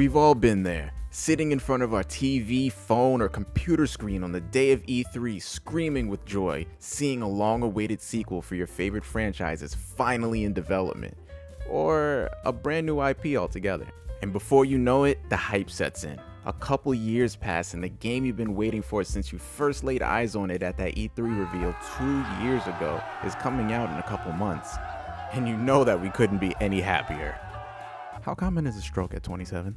We've all been there, sitting in front of our TV, phone, or computer screen on the day of E3, screaming with joy, seeing a long-awaited sequel for your favorite franchises finally in development, or a brand new IP altogether. And before you know it, the hype sets in. A couple years pass and the game you've been waiting for since you first laid eyes on it at that E3 reveal 2 years ago is coming out in a couple months. And you know that we couldn't be any happier. How common is a stroke at 27?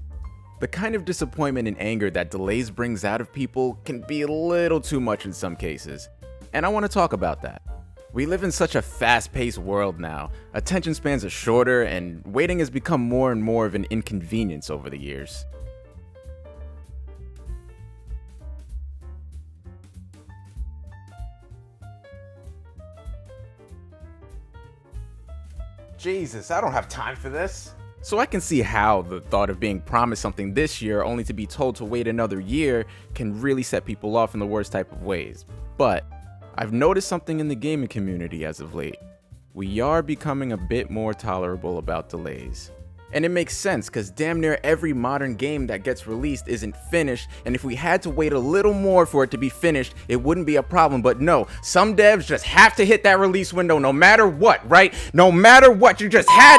The kind of disappointment and anger that delays brings out of people can be a little too much in some cases. And I want to talk about that. We live in such a fast-paced world now. Attention spans are shorter and waiting has become more and more of an inconvenience over the years. Jesus, I don't have time for this. So I can see how the thought of being promised something this year only to be told to wait another year can really set people off in the worst type of ways. But I've noticed something in the gaming community as of late. We are becoming a bit more tolerable about delays. And it makes sense because damn near every modern game that gets released isn't finished, and if we had to wait a little more for it to be finished, it wouldn't be a problem. But no, some devs just have to hit that release window no matter what, right? No matter what, you just had.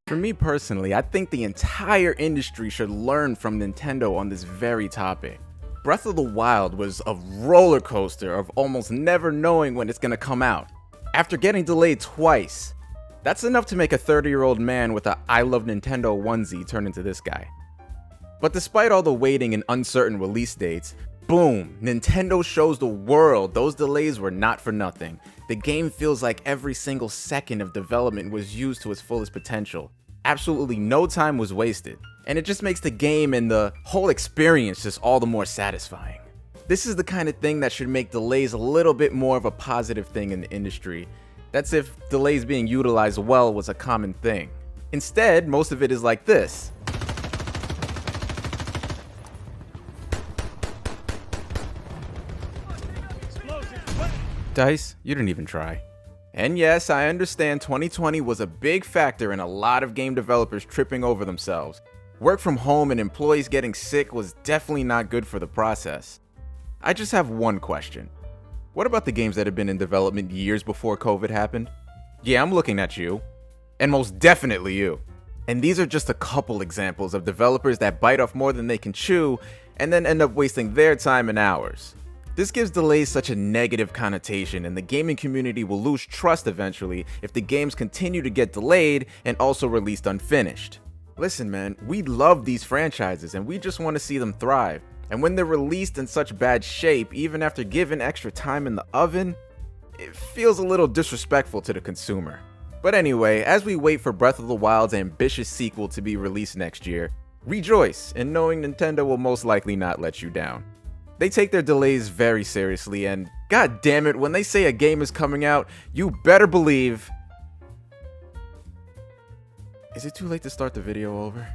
For me personally, I think the entire industry should learn from Nintendo on this very topic. Breath of the Wild was a roller coaster of almost never knowing when it's gonna come out. After getting delayed twice, that's enough to make a 30-year-old man with a I Love Nintendo onesie turn into this guy. But despite all the waiting and uncertain release dates, boom, Nintendo shows the world those delays were not for nothing. The game feels like every single second of development was used to its fullest potential. Absolutely no time was wasted. And it just makes the game and the whole experience just all the more satisfying. This is the kind of thing that should make delays a little bit more of a positive thing in the industry. That's if delays being utilized well was a common thing. Instead, most of it is like this. Dice, you didn't even try. And yes, I understand 2020 was a big factor in a lot of game developers tripping over themselves. Work from home and employees getting sick was definitely not good for the process. I just have one question. What about the games that have been in development years before COVID happened? Yeah, I'm looking at you. And most definitely you. And these are just a couple examples of developers that bite off more than they can chew and then end up wasting their time and hours. This gives delays such a negative connotation, and the gaming community will lose trust eventually if the games continue to get delayed and also released unfinished. Listen man, we love these franchises and we just want to see them thrive. And when they're released in such bad shape, even after given extra time in the oven, it feels a little disrespectful to the consumer. But anyway, as we wait for Breath of the Wild's ambitious sequel to be released next year, rejoice in knowing Nintendo will most likely not let you down. They take their delays very seriously, and god damn it, when they say a game is coming out, you better believe... Is it too late to start the video over?